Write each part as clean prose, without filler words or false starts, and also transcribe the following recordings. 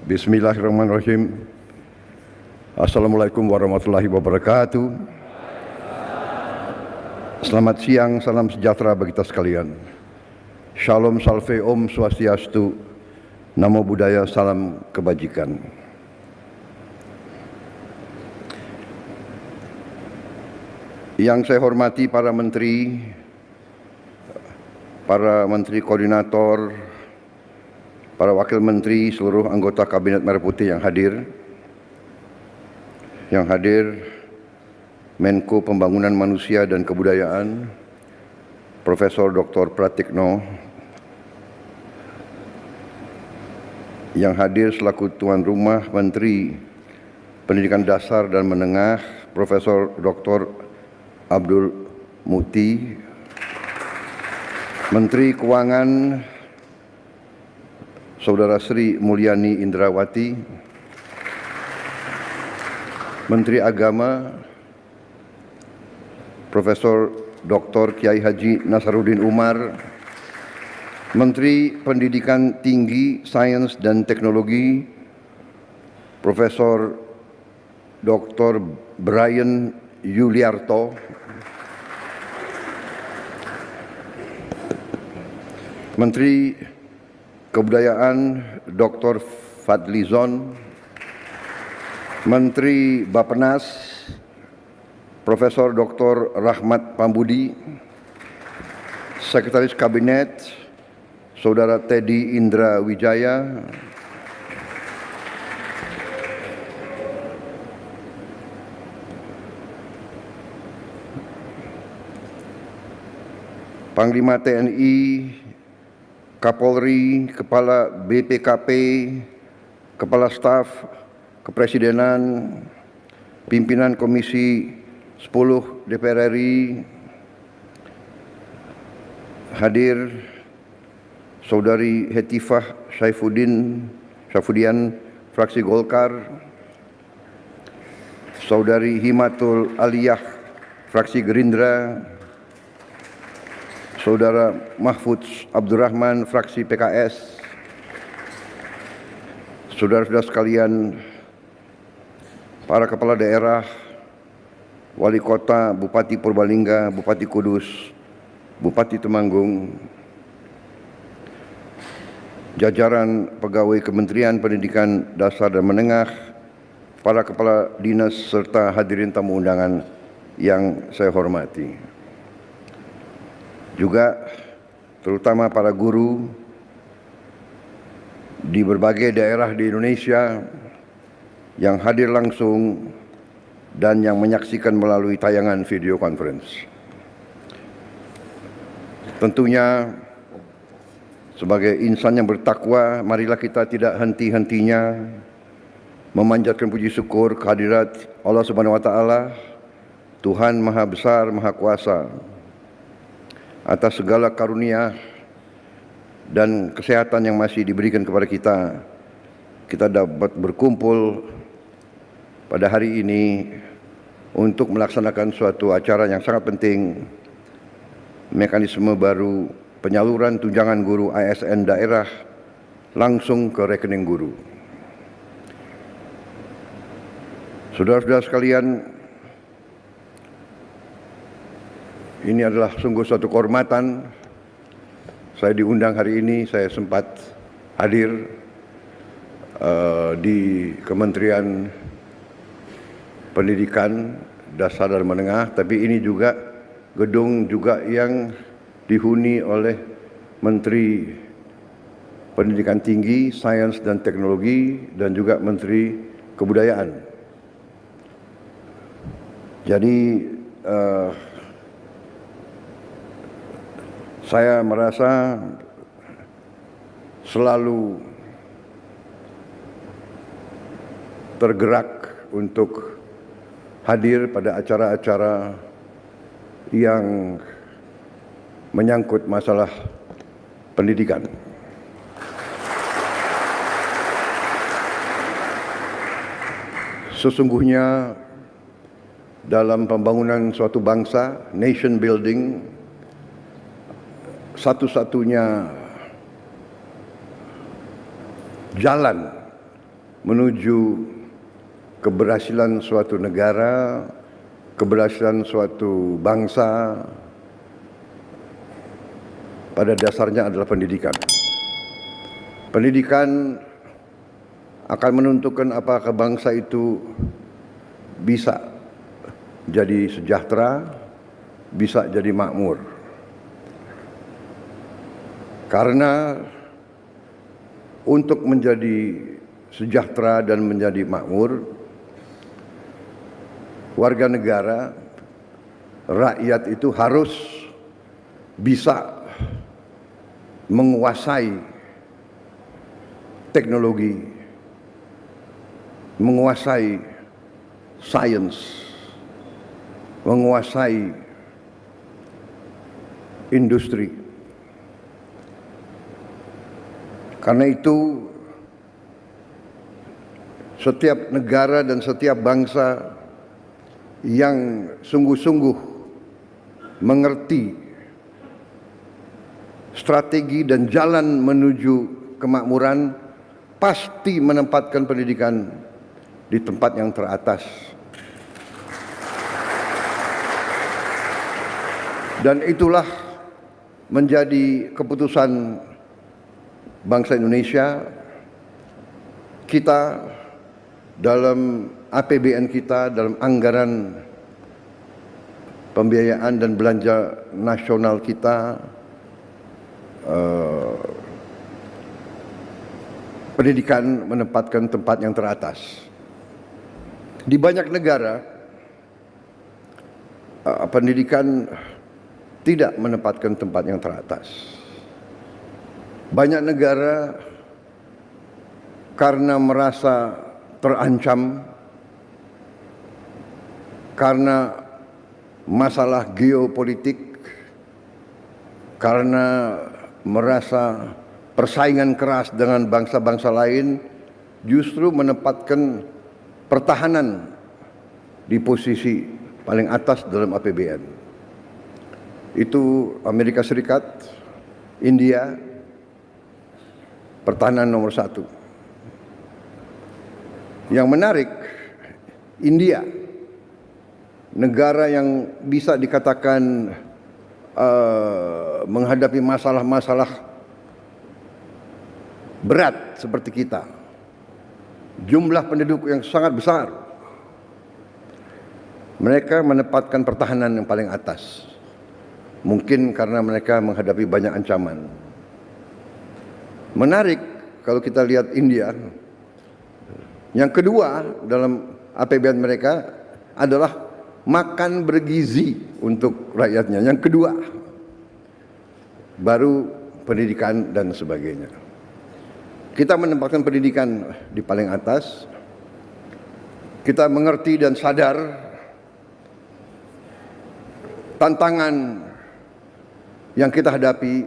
Bismillahirrahmanirrahim. Assalamualaikum warahmatullahi wabarakatuh. Selamat siang, salam sejahtera bagi kita sekalian. Shalom, salve, om swastiastu, namo buddhaya, salam kebajikan. Yang saya hormati para menteri koordinator, para wakil menteri, seluruh anggota Kabinet Merah Putih yang hadir, Menko Pembangunan Manusia dan Kebudayaan, Profesor Dr. Pratikno, yang hadir selaku tuan rumah Menteri Pendidikan Dasar dan Menengah, Profesor Dr. Abdul Muti, Menteri Keuangan Saudara Sri Mulyani Indrawati, Menteri Agama Profesor Dr. Kiai Haji Nasaruddin Umar, Menteri Pendidikan Tinggi, Sains dan Teknologi Profesor Dr. Brian Yuliarto, Menteri Kebudayaan Dr. Fadlizon, Menteri Bappenas Profesor Dr. Rahmat Pambudi, Sekretaris Kabinet Saudara Teddy Indra Wijaya, Panglima TNI, Kapolri, Kepala BPKP, Kepala Staf Kepresidenan, Pimpinan Komisi 10 DPR RI, hadir Saudari Hetifah Syaifudian, fraksi Golkar, Saudari Himatul Aliyah, fraksi Gerindra, Saudara Mahfud Abdurrahman, fraksi PKS, saudara-saudara sekalian, para kepala daerah, wali kota, Bupati Purbalingga, Bupati Kudus, Bupati Temanggung, jajaran pegawai Kementerian Pendidikan Dasar dan Menengah, para kepala dinas serta hadirin tamu undangan yang saya hormati. Juga terutama para guru di berbagai daerah di Indonesia yang hadir langsung dan yang menyaksikan melalui tayangan video conference. Tentunya sebagai insan yang bertakwa, marilah kita tidak henti-hentinya memanjatkan puji syukur kehadirat Allah Subhanahu wa taala, Tuhan Maha Besar, Maha Kuasa, atas segala karunia dan kesehatan yang masih diberikan kepada kita. Kita dapat berkumpul pada hari ini untuk melaksanakan suatu acara yang sangat penting, mekanisme baru penyaluran tunjangan guru ASN daerah langsung ke rekening guru. Saudara-saudara sekalian, ini adalah sungguh suatu kehormatan. Saya diundang hari ini, saya sempat hadir di Kementerian Pendidikan Dasar dan Menengah, tapi ini juga gedung juga yang dihuni oleh Menteri Pendidikan Tinggi, Sains dan Teknologi, dan juga Menteri Kebudayaan. Jadi saya merasa selalu tergerak untuk hadir pada acara-acara yang menyangkut masalah pendidikan. Sesungguhnya dalam pembangunan suatu bangsa, nation building, satu-satunya jalan menuju keberhasilan suatu negara, keberhasilan suatu bangsa, pada dasarnya adalah pendidikan. Pendidikan akan menentukan apakah bangsa itu bisa jadi sejahtera, bisa jadi makmur. Karena untuk menjadi sejahtera dan menjadi makmur, warga negara, rakyat itu harus bisa menguasai teknologi, menguasai sains, menguasai industri. Karena itu setiap negara dan setiap bangsa yang sungguh-sungguh mengerti strategi dan jalan menuju kemakmuran pasti menempatkan pendidikan di tempat yang teratas. Dan itulah menjadi keputusan bangsa Indonesia. Kita dalam APBN kita, dalam anggaran pembiayaan dan belanja nasional kita, pendidikan menempatkan tempat yang teratas. Di banyak negara, pendidikan tidak menempatkan tempat yang teratas. Banyak negara karena merasa terancam, karena masalah geopolitik, karena merasa persaingan keras dengan bangsa-bangsa lain, justru menempatkan pertahanan di posisi paling atas dalam APBN. Itu Amerika Serikat, India, pertahanan nomor 1. Yang menarik, India, negara yang bisa dikatakan menghadapi masalah-masalah berat seperti kita, jumlah penduduk yang sangat besar, mereka menempatkan pertahanan yang paling atas. Mungkin karena mereka menghadapi banyak ancaman. Menarik kalau kita lihat India, yang kedua dalam APBN mereka adalah makan bergizi untuk rakyatnya. Yang kedua, baru pendidikan dan sebagainya. Kita menempatkan pendidikan di paling atas. Kita mengerti dan sadar tantangan yang kita hadapi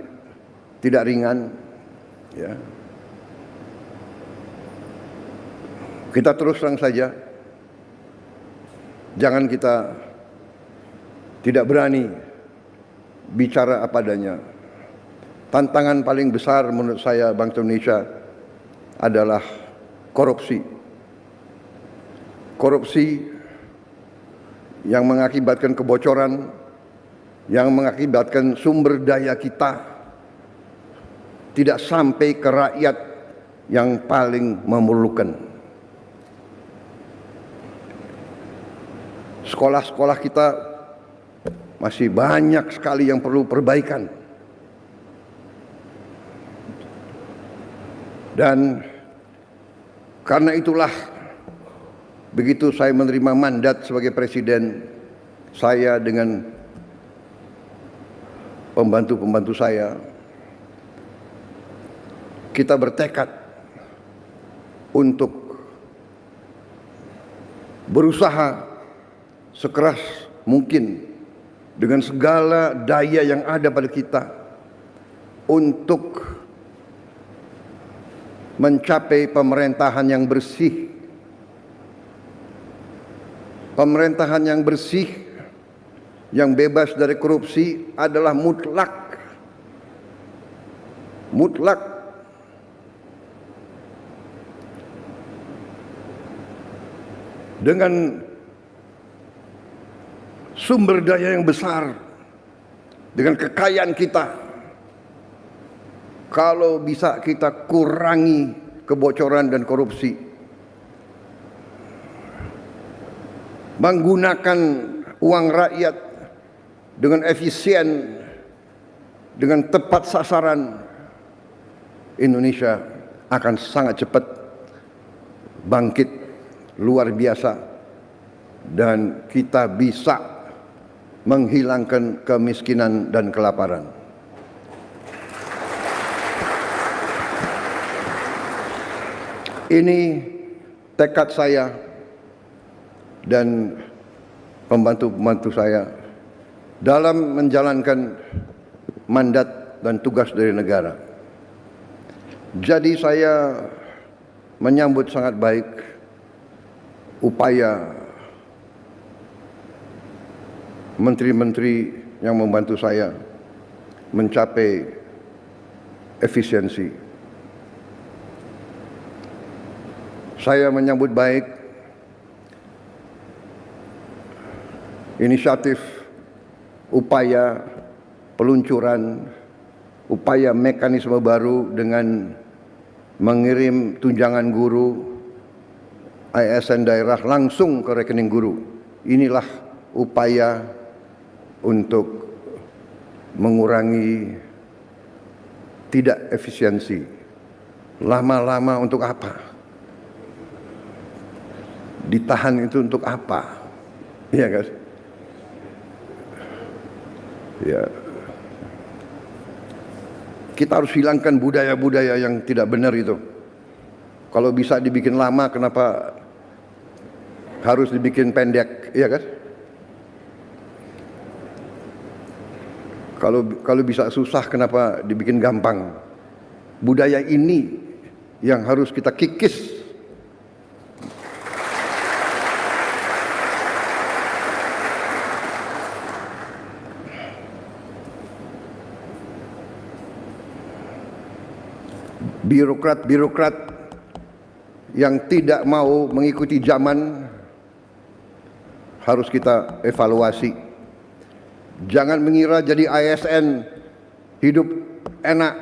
tidak ringan, ya. Kita terus terang saja, jangan kita tidak berani bicara apa adanya. Tantangan paling besar menurut saya bangsa Indonesia adalah korupsi. Korupsi yang mengakibatkan kebocoran, yang mengakibatkan sumber daya kita tidak sampai ke rakyat yang paling memerlukan. Sekolah-sekolah kita masih banyak sekali yang perlu perbaikan. Dan karena itulah, begitu saya menerima mandat sebagai presiden, saya dengan pembantu-pembantu saya, kita bertekad untuk berusaha sekeras mungkin dengan segala daya yang ada pada kita untuk mencapai pemerintahan yang bersih. Pemerintahan yang bersih, yang bebas dari korupsi adalah mutlak. Mutlak. dengan sumber daya yang besar, dengan kekayaan kita, kalau bisa kita kurangi kebocoran dan korupsi, menggunakan uang rakyat dengan efisien, dengan tepat sasaran, Indonesia akan sangat cepat bangkit luar biasa dan kita bisa menghilangkan kemiskinan dan kelaparan. Ini tekad saya dan pembantu-pembantu saya dalam menjalankan mandat dan tugas dari negara. Jadi saya menyambut sangat baik upaya menteri-menteri yang membantu saya mencapai efisiensi. Saya menyambut baik inisiatif, upaya peluncuran, upaya mekanisme baru dengan mengirim tunjangan guru ASN daerah langsung ke rekening guru. Inilah upaya untuk mengurangi tidak efisiensi. Lama-lama untuk apa? Ditahan itu untuk apa? Iya kan? Ya. Kita harus hilangkan budaya-budaya yang tidak benar itu. Kalau bisa dibikin lama, kenapa harus dibikin pendek, iya kan? Kalau bisa susah, kenapa dibikin gampang? Budaya ini yang harus kita kikis. Birokrat-birokrat yang tidak mau mengikuti zaman harus kita evaluasi. Jangan mengira jadi ASN hidup enak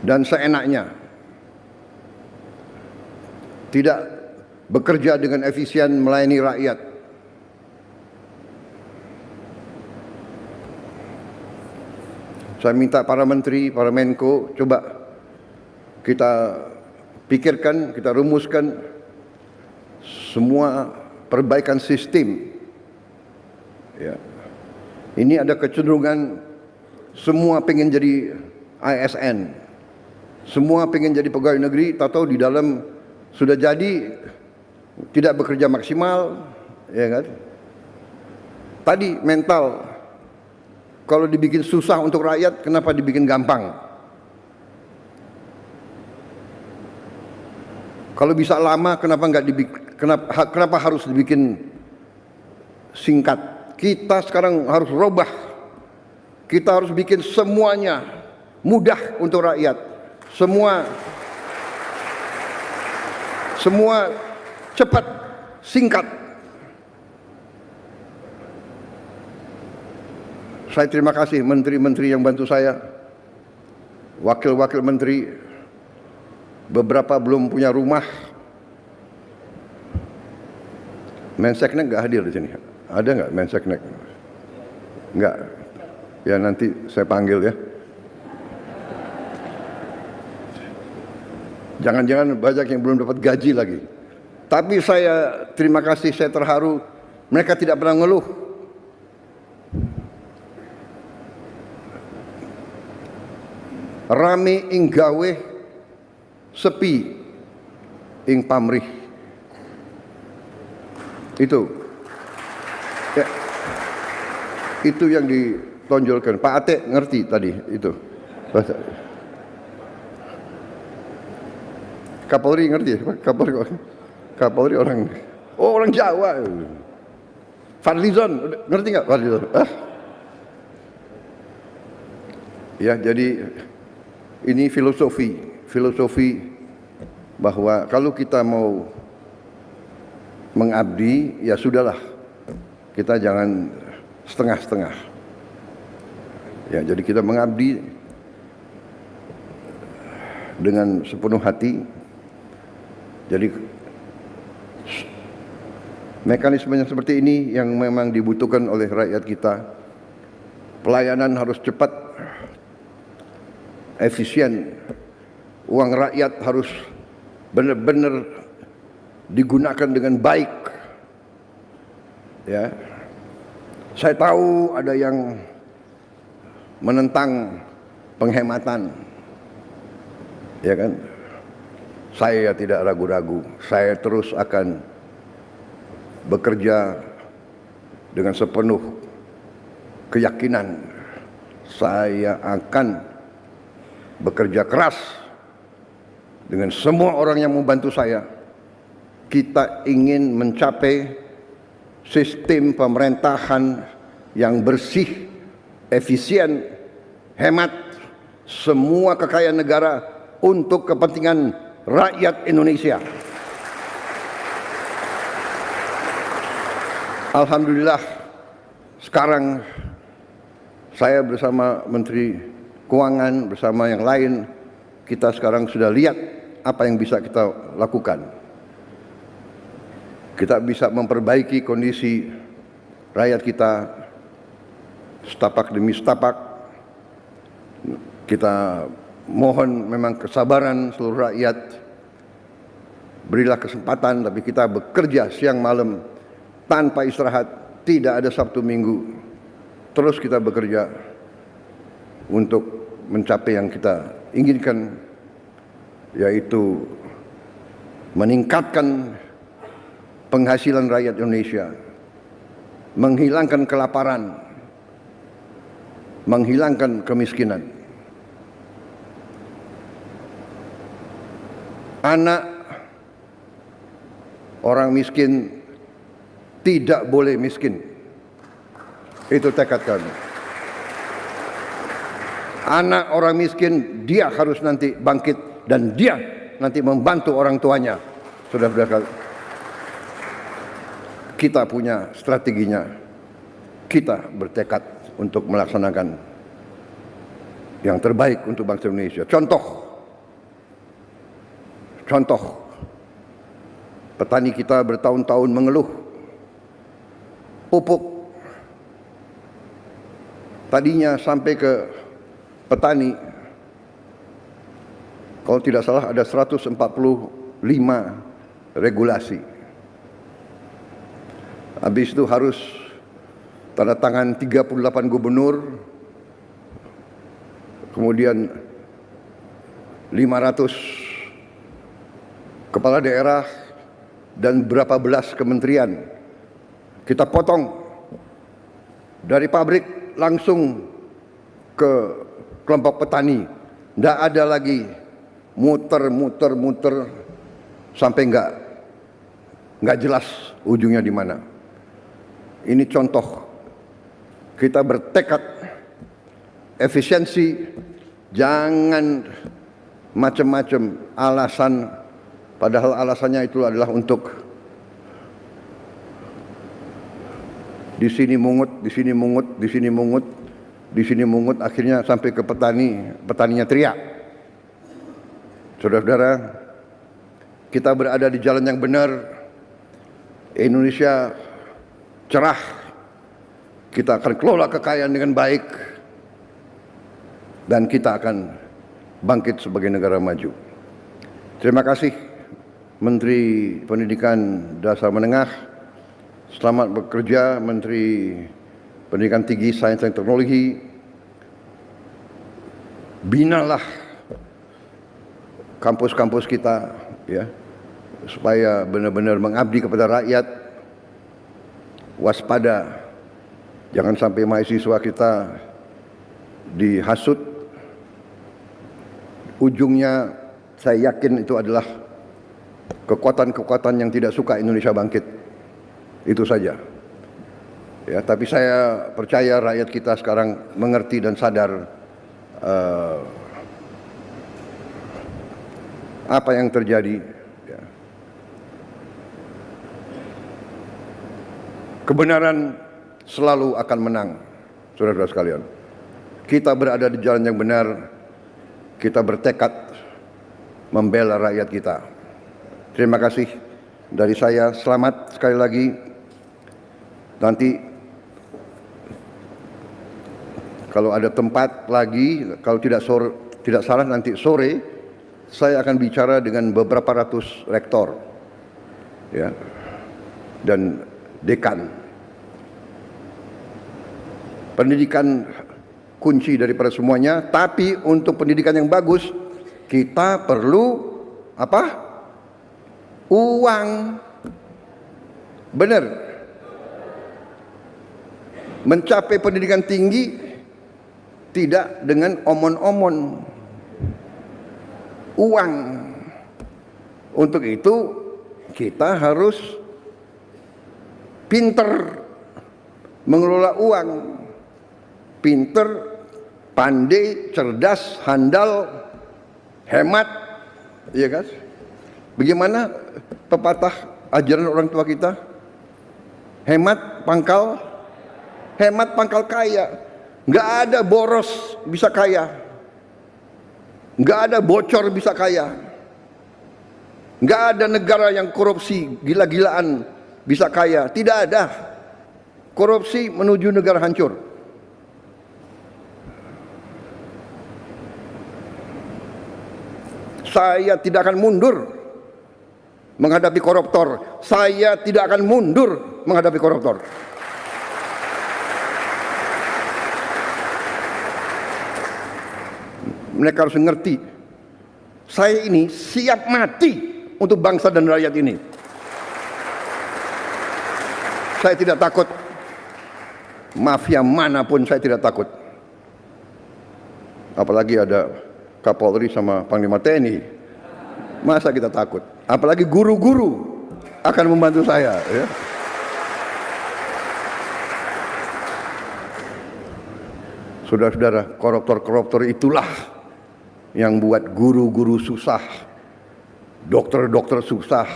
dan seenaknya. Tidak bekerja dengan efisien melayani rakyat. Saya minta para menteri, para Menko, coba kita pikirkan, kita rumuskan semua perbaikan sistem. Ya. Ini ada kecenderungan semua pengen jadi ASN, semua pengen jadi pegawai negeri, tahu-tahu di dalam sudah jadi tidak bekerja maksimal, ya kan? Tadi mental. Kalau dibikin susah untuk rakyat, kenapa dibikin gampang? Kalau bisa lama, kenapa harus dibikin singkat? Kita sekarang harus robah. Kita harus bikin semuanya mudah untuk rakyat. Semua cepat, singkat. Saya terima kasih menteri-menteri yang bantu saya, wakil-wakil menteri, beberapa belum punya rumah. Menseknek nggak hadir di sini? Ada nggak Menseknek? Nggak. Ya nanti saya panggil ya. Jangan-jangan banyak yang belum dapat gaji lagi. Tapi saya terima kasih, saya terharu. Mereka tidak pernah ngeluh. Rame ing gawe, sepi ing pamrih. Itu ya, itu yang ditonjolkan. Pak Ate ngerti tadi itu. Kapolri ngerti? Kapolri orang Jawa. Fadlizon ngerti nggak Fadlizon? Ya, jadi ini filosofi bahwa kalau kita mau mengabdi, ya sudahlah, kita jangan setengah-setengah. Ya, jadi kita mengabdi dengan sepenuh hati. Jadi mekanisme yang seperti ini yang memang dibutuhkan oleh rakyat kita. Pelayanan harus cepat, efisien. Uang rakyat harus benar-benar digunakan dengan baik. Ya, saya tahu ada yang menentang penghematan, ya kan? Saya tidak ragu-ragu. Saya terus akan bekerja dengan sepenuh keyakinan. Saya akan bekerja keras dengan semua orang yang membantu saya. Kita ingin mencapai sistem pemerintahan yang bersih, efisien, hemat, semua kekayaan negara untuk kepentingan rakyat Indonesia. Alhamdulillah, sekarang saya bersama Menteri Keuangan, bersama yang lain, kita sekarang sudah lihat apa yang bisa kita lakukan. Kita bisa memperbaiki kondisi rakyat kita setapak demi setapak. Kita mohon memang kesabaran seluruh rakyat. Berilah kesempatan, tapi kita bekerja siang malam tanpa istirahat, tidak ada Sabtu Minggu. Terus kita bekerja untuk mencapai yang kita inginkan, yaitu meningkatkan penghasilan rakyat Indonesia, menghilangkan kelaparan, menghilangkan kemiskinan. Anak orang miskin tidak boleh miskin. Itu tekad kami. Anak orang miskin, dia harus nanti bangkit dan dia nanti membantu orang tuanya. Saudara-saudara, kita punya strateginya. Kita bertekad untuk melaksanakan yang terbaik untuk bangsa Indonesia. Contoh, petani kita bertahun-tahun mengeluh pupuk. Tadinya sampai ke petani, kalau tidak salah ada 145 regulasi. Habis itu harus tanda tangan 38 gubernur, kemudian 500 kepala daerah dan berapa belas kementerian. Kita potong dari pabrik langsung ke kelompok petani. Tidak ada lagi muter sampai nggak jelas ujungnya di mana. Ini contoh. Kita bertekad efisiensi, jangan macam-macam alasan, padahal alasannya itu adalah untuk di sini mungut, akhirnya sampai ke petaninya teriak. Saudara-saudara, kita berada di jalan yang benar. Indonesia cerah. Kita akan kelola kekayaan dengan baik dan kita akan bangkit sebagai negara maju. Terima kasih Menteri Pendidikan Dasar Menengah. Selamat bekerja Menteri Pendidikan Tinggi, Sains dan Teknologi. Binalah kampus-kampus kita, ya, supaya benar-benar mengabdi kepada rakyat. Waspada, jangan sampai mahasiswa kita dihasut. Ujungnya saya yakin itu adalah kekuatan-kekuatan yang tidak suka Indonesia bangkit. Itu saja. Ya, tapi saya percaya rakyat kita sekarang mengerti dan sadar apa yang terjadi. Ya. Kebenaran selalu akan menang, saudara-saudara sekalian. Kita berada di jalan yang benar, kita bertekad membela rakyat kita. Terima kasih dari saya, selamat sekali lagi. Nanti kalau ada tempat lagi, kalau tidak salah nanti sore saya akan bicara dengan beberapa ratus rektor, ya, dan dekan. Pendidikan kunci daripada semuanya, tapi untuk pendidikan yang bagus kita perlu apa? Uang. Benar. Mencapai pendidikan tinggi tidak dengan omon-omon. Uang. Untuk itu kita harus pinter mengelola uang, pinter, pandai, cerdas, handal, hemat, iya kan? Bagaimana pepatah ajaran orang tua kita? Hemat pangkal kaya. Nggak ada boros bisa kaya, nggak ada bocor bisa kaya, nggak ada negara yang korupsi gila-gilaan bisa kaya, tidak ada. Korupsi menuju negara hancur. Saya tidak akan mundur menghadapi koruptor. Saya tidak akan mundur menghadapi koruptor. Mereka harus mengerti, saya ini siap mati untuk bangsa dan rakyat ini. Saya tidak takut. Mafia manapun saya tidak takut. Apalagi ada Kapolri sama Panglima TNI. Masa kita takut? Apalagi guru-guru akan membantu saya, ya. Saudara-saudara, koruptor-koruptor itulah yang buat guru-guru susah, dokter-dokter susah,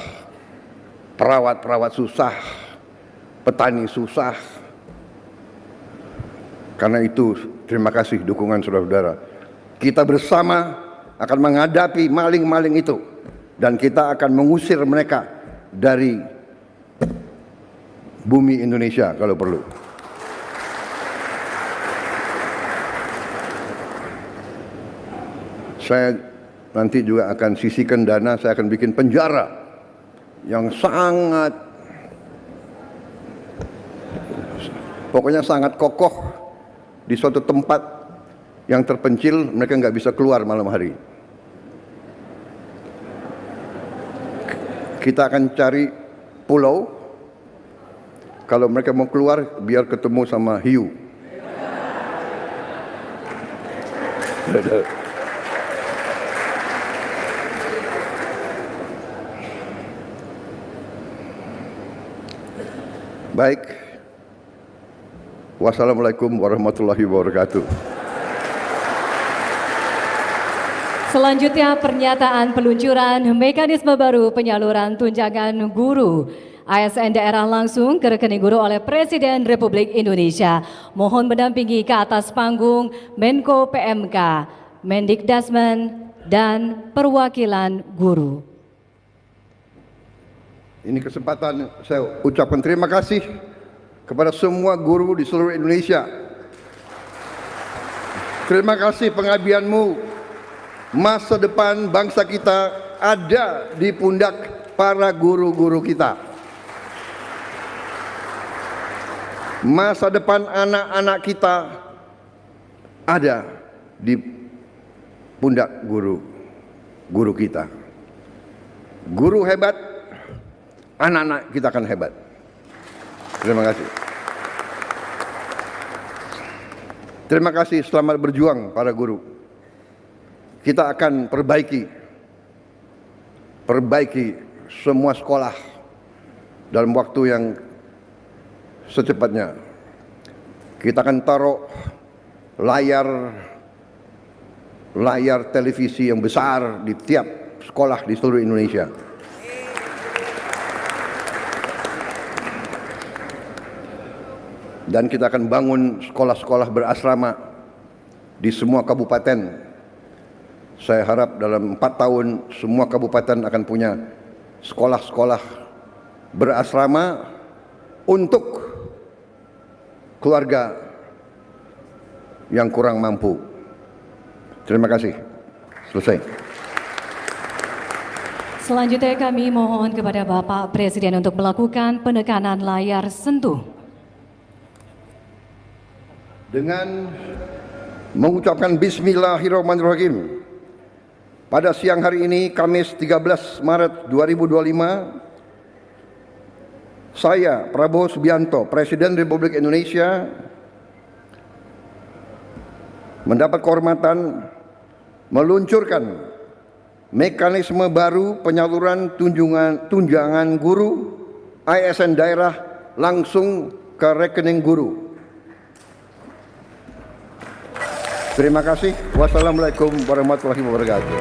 perawat-perawat susah, petani susah. Karena itu terima kasih dukungan saudara-saudara. Kita bersama akan menghadapi maling-maling itu, dan kita akan mengusir mereka dari bumi Indonesia kalau perlu. Saya nanti juga akan sisihkan dana, saya akan bikin penjara yang pokoknya sangat kokoh di suatu tempat yang terpencil, mereka nggak bisa keluar malam hari. Kita akan cari pulau, kalau mereka mau keluar biar ketemu sama hiu. Baik. Wassalamualaikum warahmatullahi wabarakatuh. Selanjutnya pernyataan peluncuran mekanisme baru penyaluran tunjangan guru ASN daerah langsung ke rekening guru oleh Presiden Republik Indonesia. Mohon mendampingi ke atas panggung Menko PMK, Mendikdasmen, dan perwakilan guru. Ini kesempatan saya ucapkan terima kasih kepada semua guru di seluruh Indonesia. Terima kasih pengabdianmu. Masa depan bangsa kita ada di pundak para guru-guru kita. Masa depan anak-anak kita ada di pundak guru kita. Guru hebat, anak-anak kita akan hebat. Terima kasih. Terima kasih, selamat berjuang para guru. Kita akan perbaiki semua sekolah dalam waktu yang secepatnya. Kita akan taruh layar televisi yang besar di tiap sekolah di seluruh Indonesia. Dan kita akan bangun sekolah-sekolah berasrama di semua kabupaten. Saya harap dalam 4 tahun semua kabupaten akan punya sekolah-sekolah berasrama untuk keluarga yang kurang mampu. Terima kasih. Selesai. Selanjutnya kami mohon kepada Bapak Presiden untuk melakukan penekanan layar sentuh. Dengan mengucapkan Bismillahirrahmanirrahim, pada siang hari ini, Kamis 13 Maret 2025, saya, Prabowo Subianto, Presiden Republik Indonesia, mendapat kehormatan meluncurkan mekanisme baru penyaluran tunjangan guru ASN daerah langsung ke rekening guru. Terima kasih. Wassalamualaikum warahmatullahi wabarakatuh.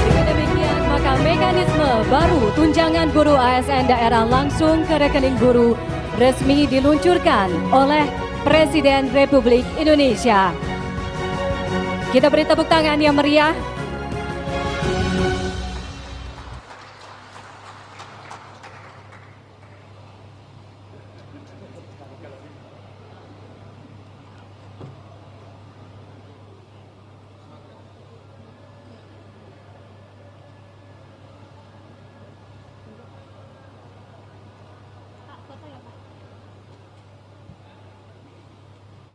Dengan demikian, maka mekanisme baru tunjangan guru ASN daerah langsung ke rekening guru resmi diluncurkan oleh Presiden Republik Indonesia. Kita beri tepuk tangan yang meriah